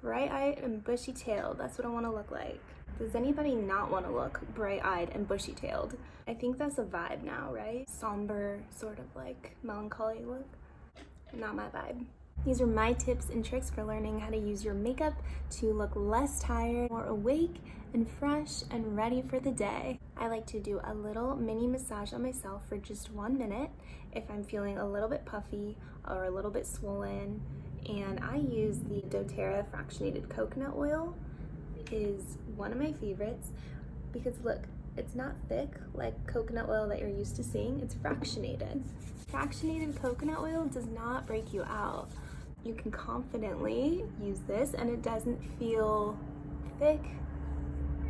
Bright-eyed and bushy-tailed, that's what I want to look like. Does anybody not want to look bright-eyed and bushy-tailed? I think that's a vibe now, right? Somber, sort of like melancholy look. Not my vibe. These are my tips and tricks for learning how to use your makeup to look less tired, more awake and fresh and ready for the day. I like to do a little mini massage on myself for just 1 minute if I'm feeling a little bit puffy or a little bit swollen. And I use the Doterra Fractionated coconut oil. It is one of my favorites because look, it's not thick like coconut oil that you're used to seeing, it's fractionated. Fractionated coconut oil does not break you out. You can confidently use this and it doesn't feel thick,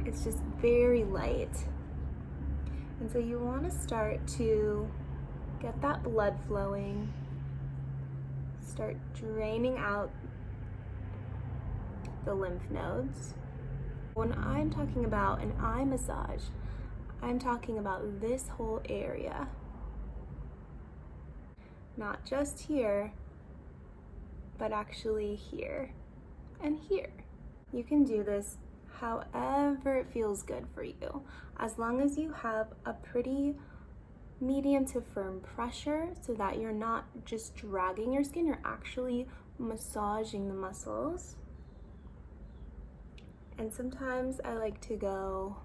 it's just very light. And so you want to start to get that blood flowing, start draining out the lymph nodes. When I'm talking about an eye massage, I'm talking about this whole area. Not just here, but actually here and here. You can do this however it feels good for you, as long as you have a pretty medium to firm pressure so that you're not just dragging your skin, you're actually massaging the muscles. And sometimes I like to go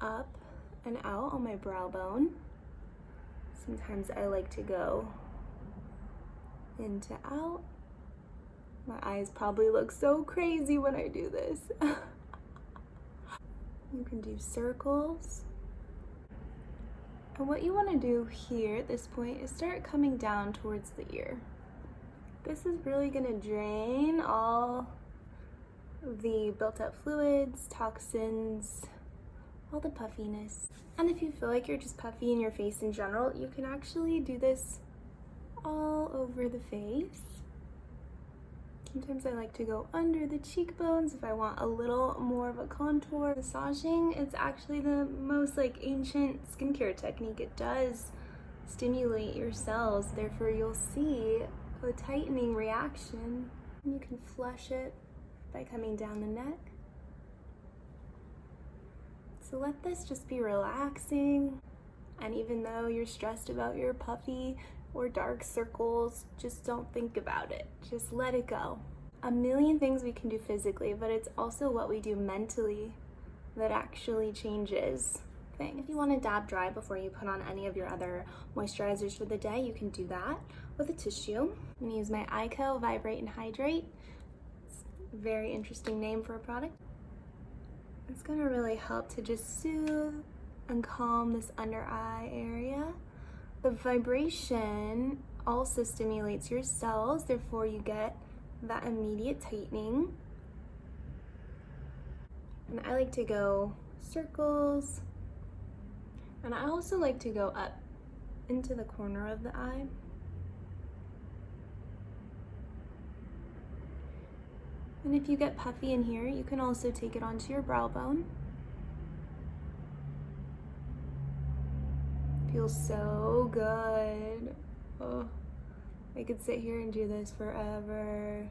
up and out on my brow bone. Sometimes I like to go in to out. My eyes probably look so crazy when I do this. You can do circles. And what you want to do here at this point is start coming down towards the ear. This is really going to drain all the built up fluids, toxins, all the puffiness. And if you feel like you're just puffy in your face in general, you can actually do this all over the face. Sometimes I like to go under the cheekbones if I want a little more of a contour. Massaging, it's actually the most like ancient skincare technique. It does stimulate your cells, therefore you'll see a tightening reaction. And you can flush it by coming down the neck. So let this just be relaxing. And even though you're stressed about your puffy or dark circles, just don't think about it. Just let it go. A million things we can do physically, but it's also what we do mentally that actually changes things. If you want to dab dry before you put on any of your other moisturizers for the day, you can do that with a tissue. I'm gonna use my Eyeko Vibrate and Hydrate. It's a very interesting name for a product. It's gonna really help to just soothe and calm this under eye area. The vibration also stimulates your cells, therefore you get that immediate tightening. And I like to go circles, and I also like to go up into the corner of the eye. And if you get puffy in here, you can also take it onto your brow bone. Feels so good. Oh, I could sit here and do this forever.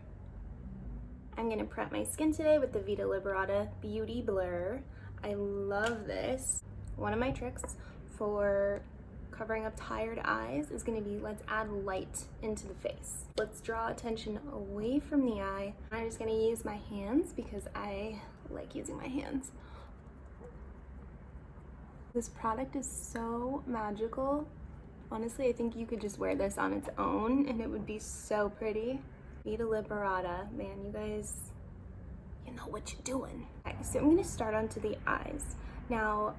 I'm gonna prep my skin today with the Vita Liberata Beauty Blur. I love this. One of my tricks for covering up tired eyes is gonna be, let's add light into the face. Let's draw attention away from the eye. I'm just gonna use my hands because I like using my hands. This product is so magical. Honestly, I think you could just wear this on its own and it would be so pretty. Vita Liberata, man, you guys, you know what you're doing. Okay, so I'm gonna start onto the eyes. Now,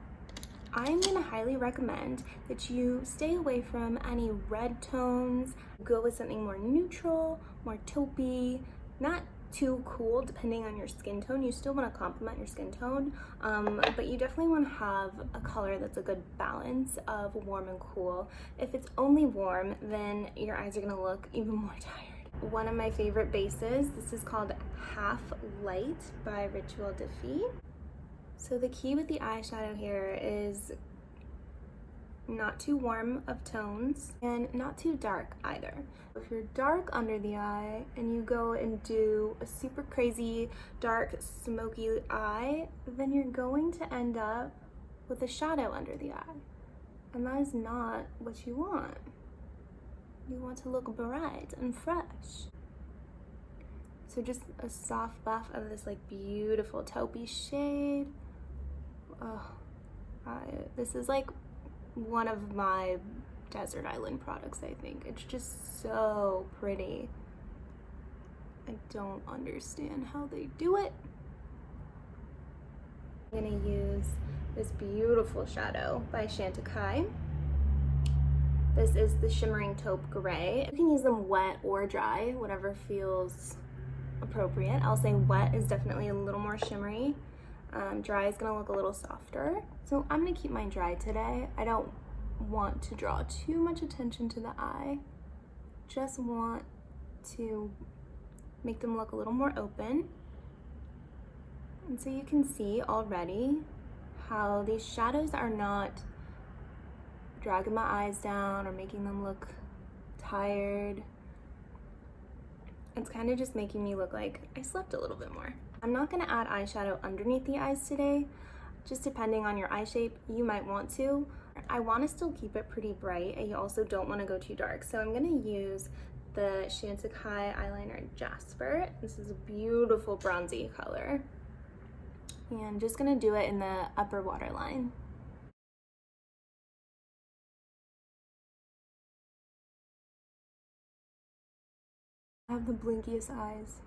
I'm gonna highly recommend that you stay away from any red tones. Go with something more neutral, more taupey, not too cool depending on your skin tone. You still want to complement your skin tone, but you definitely want to have a color that's a good balance of warm and cool. If it's only warm, then your eyes are going to look even more tired. One of my favorite bases, this is called Half Light by Rituel de. Fille. So the key with the eyeshadow here is not too warm of tones and not too dark either. If you're dark under the eye and you go and do a super crazy dark smoky eye, then you're going to end up with a shadow under the eye. And that is not what you want. You want to look bright and fresh. So just a soft buff of this like beautiful taupey shade. Oh, this is like one of my desert island products, I think. It's just so pretty. I don't understand how they do it. I'm gonna use this beautiful shadow by Chantecaille. This is the Shimmering Taupe Gray. You can use them wet or dry, whatever feels appropriate. I'll say wet is definitely a little more shimmery. Dry is gonna look a little softer. So I'm gonna keep mine dry today. I don't want to draw too much attention to the eye. Just want to make them look a little more open. And so you can see already how these shadows are not dragging my eyes down or making them look tired. It's kind of just making me look like I slept a little bit more. I'm not gonna add eyeshadow underneath the eyes today. Just depending on your eye shape, you might want to. I want to still keep it pretty bright, and you also don't want to go too dark. So I'm gonna use the Chantecaille eyeliner Jasper. This is a beautiful bronzy color. And I'm just gonna do it in the upper waterline. I have the blinkiest eyes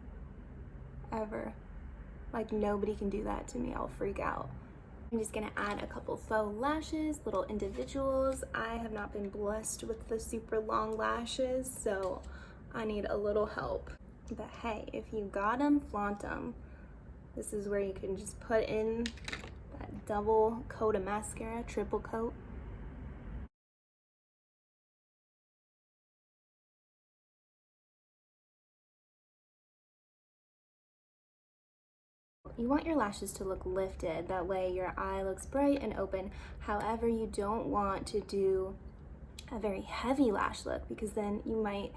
ever. Like nobody can do that to me, I'll freak out. I'm just gonna add a couple faux lashes, little individuals. I have not been blessed with the super long lashes, so I need a little help. But hey, if you got them, flaunt them. This is where you can just put in that double coat of mascara, triple coat. You want your lashes to look lifted, that way your eye looks bright and open. However, you don't want to do a very heavy lash look because then you might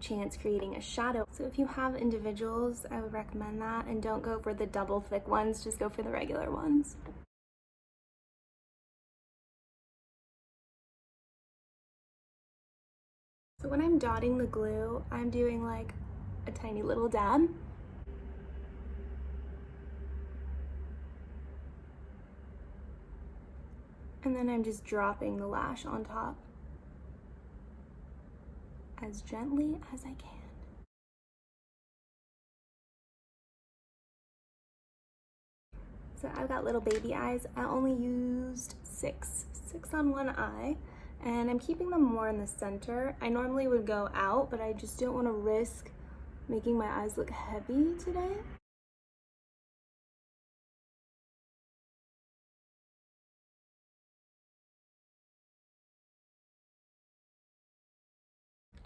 chance creating a shadow. So if you have individuals, I would recommend that, and don't go for the double thick ones, just go for the regular ones. So when I'm dotting the glue, I'm doing like a tiny little dab. And then I'm just dropping the lash on top as gently as I can. So I've got little baby eyes. I only used six on one eye, and I'm keeping them more in the center. I normally would go out, but I just don't want to risk making my eyes look heavy today.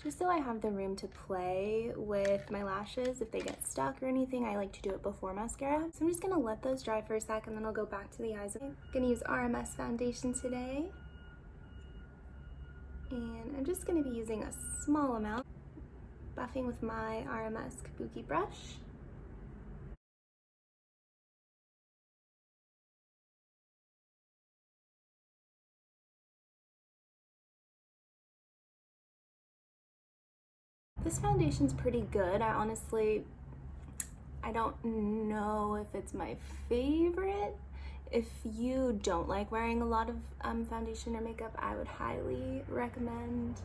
Just so I have the room to play with my lashes. If they get stuck or anything, I like to do it before mascara. So I'm just gonna let those dry for a sec, and then I'll go back to the eyes. I'm gonna use RMS foundation today. And I'm just gonna be using a small amount, buffing with my RMS Kabuki brush. This foundation's pretty good. I don't know if it's my favorite. If you don't like wearing a lot of foundation or makeup, I would highly recommend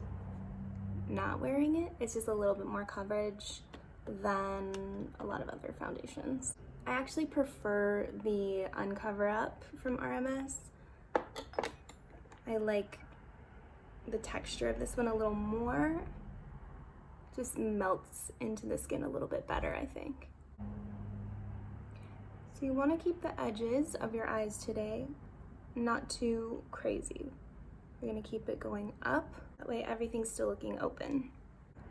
not wearing it. It's just a little bit more coverage than a lot of other foundations. I actually prefer the Un-coverup from RMS. I like the texture of this one a little more. Just melts into the skin a little bit better, I think. So you want to keep the edges of your eyes today not too crazy. You're going to keep it going up, that way everything's still looking open.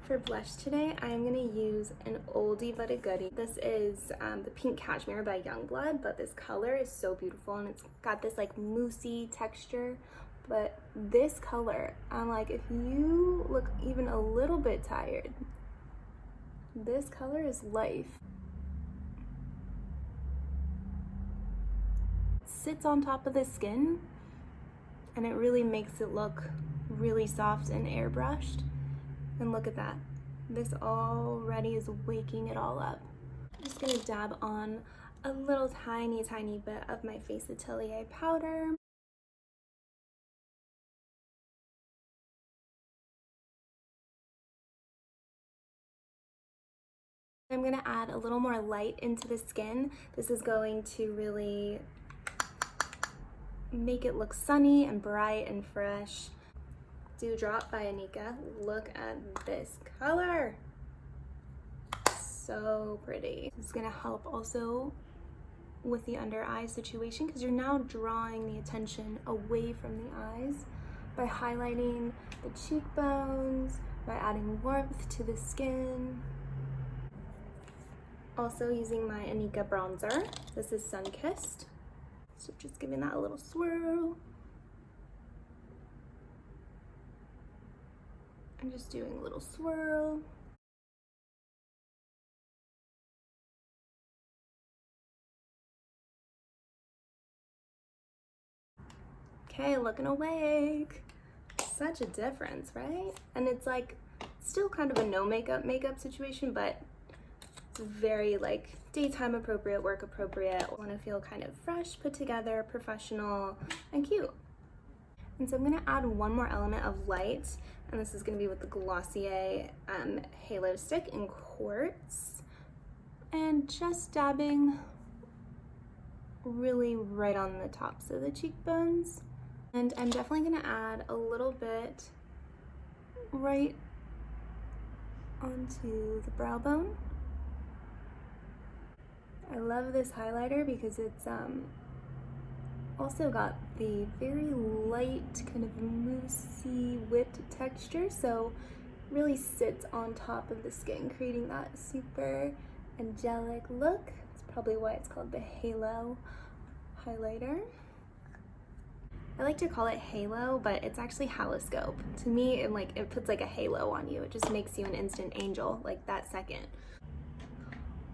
For blush today, I'm going to use an oldie but a goodie. This is the Pink Cashmere by Youngblood, but this color is so beautiful, and it's got this like moussey texture, but this color, I'm like, if you look even a little bit tired, this color is life. It sits on top of the skin and it really makes it look really soft and airbrushed. And look at that. This already is waking it all up. I'm just gonna dab on a little tiny bit of my Face Atelier powder. I'm gonna add a little more light into the skin. This is going to really make it look sunny and bright and fresh. Dewdrop by Inika. Look at this color. So pretty. This is gonna help also with the under eye situation because you're now drawing the attention away from the eyes by highlighting the cheekbones, by adding warmth to the skin. Also using my Inika bronzer. This is Sun Kissed. So just giving that a little swirl. I'm just doing a little swirl. Okay, looking awake. Such a difference, right? And it's like still kind of a no makeup situation, but it's very like daytime appropriate, work appropriate. I want to feel kind of fresh, put together, professional, and cute. And so I'm gonna add one more element of light, and this is gonna be with the Glossier Halo Stick in Quartz. And just dabbing really right on the tops of the cheekbones. And I'm definitely gonna add a little bit right onto the brow bone. I love this highlighter because it's also got the very light kind of moussey whipped texture, so really sits on top of the skin, creating that super angelic look. It's probably why it's called the Halo highlighter. I like to call it Halo, but it's actually Haloscope. To me, it puts like a halo on you. It just makes you an instant angel, like that second.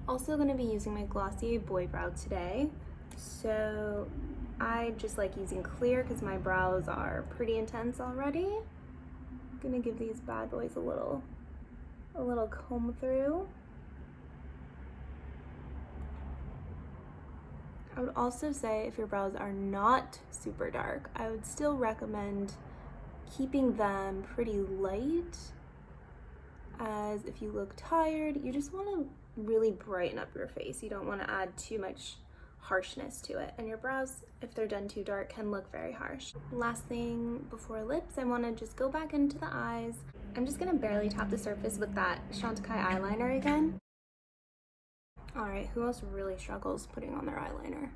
Also gonna be using my Glossier Boy Brow today. So I just like using clear because my brows are pretty intense already. I'm gonna give these bad boys a little comb through. I would also say if your brows are not super dark, I would still recommend keeping them pretty light, as if you look tired, you just want to really brighten up your face. You don't want to add too much harshness to it, and your brows, if they're done too dark, can look very harsh. Last thing before lips, I want to just go back into the eyes. I'm just going to barely tap the surface with that Chantecaille eyeliner again. Alright, who else really struggles putting on their eyeliner?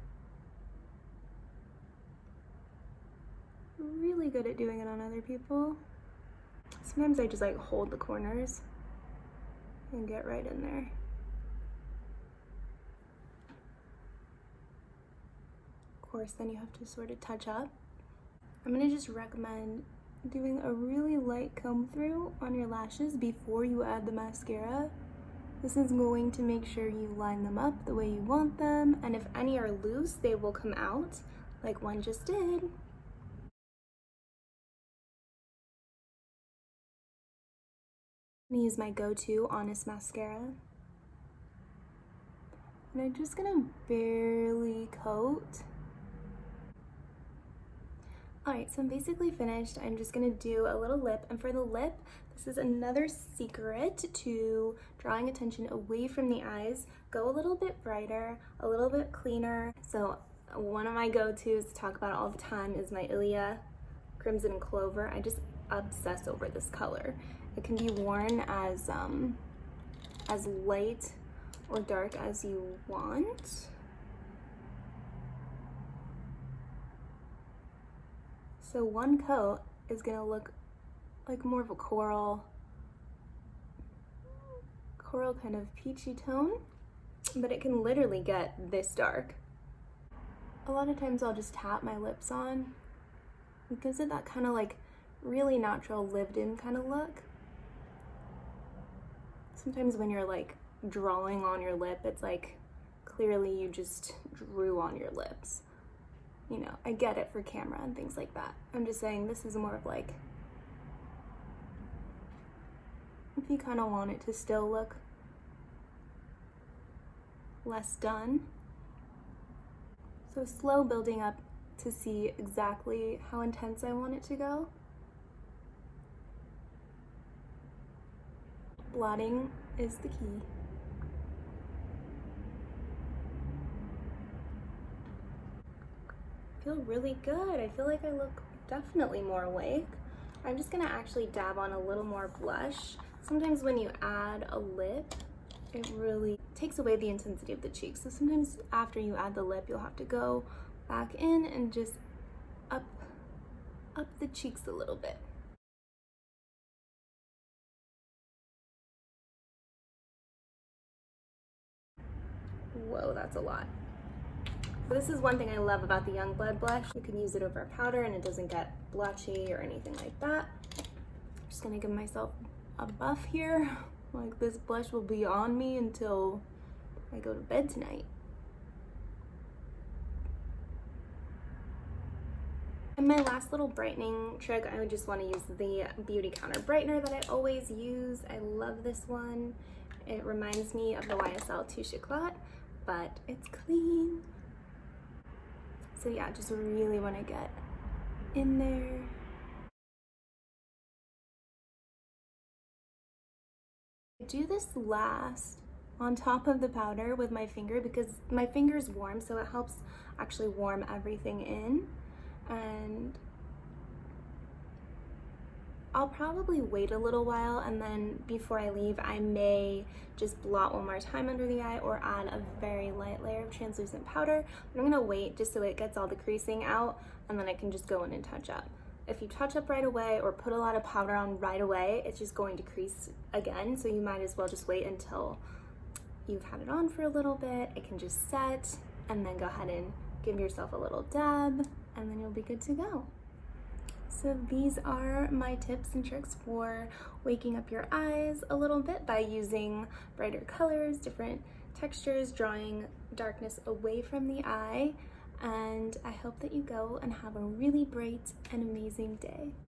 Really good at doing it on other people. Sometimes I just like hold the corners and get right in there. Of course, then you have to sort of touch up. I'm gonna just recommend doing a really light comb through on your lashes before you add the mascara. This is going to make sure you line them up the way you want them, and if any are loose, they will come out like one just did. I'm gonna use my go-to Honest mascara. And I'm just gonna barely coat. Alright, so I'm basically finished. I'm just gonna do a little lip, and for the lip, this is another secret to drawing attention away from the eyes. Go a little bit brighter, a little bit cleaner. So one of my go-tos to talk about all the time is my Ilia Crimson Clover. I just obsess over this color. It can be worn as light or dark as you want. So one coat is gonna look like more of a coral kind of peachy tone, but it can literally get this dark. A lot of times I'll just tap my lips on It gives it that kind of like really natural lived in kind of look. Sometimes when you're like drawing on your lip, it's like clearly you just drew on your lips. You know, I get it for camera and things like that. I'm just saying this is more of like, if you kind of want it to still look less done. So slow building up to see exactly how intense I want it to go. Blotting is the key. I feel really good. I feel like I look definitely more awake. I'm just gonna actually dab on a little more blush. Sometimes when you add a lip, it really takes away the intensity of the cheeks. So sometimes after you add the lip, you'll have to go back in and just up the cheeks a little bit. Whoa, that's a lot. So this is one thing I love about the Youngblood blush. You can use it over a powder and it doesn't get blotchy or anything like that. I'm just gonna give myself a buff here. Like this blush will be on me until I go to bed tonight. And my last little brightening trick, I would just want to use the Beauty Counter Brightener that I always use. I love this one. It reminds me of the YSL Touche Éclat, but it's clean. So yeah, just really want to get in there. I do this last on top of the powder with my finger because my finger is warm, so it helps actually warm everything in. And I'll probably wait a little while, and then before I leave I may just blot one more time under the eye or add a very light layer of translucent powder. But I'm gonna wait just so it gets all the creasing out, and then I can just go in and touch up. If you touch up right away or put a lot of powder on right away, it's just going to crease again, so you might as well just wait until you've had it on for a little bit. It can just set, and then go ahead and give yourself a little dab, and then you'll be good to go. So these are my tips and tricks for waking up your eyes a little bit by using brighter colors, different textures, drawing darkness away from the eye. And I hope that you go and have a really bright and amazing day.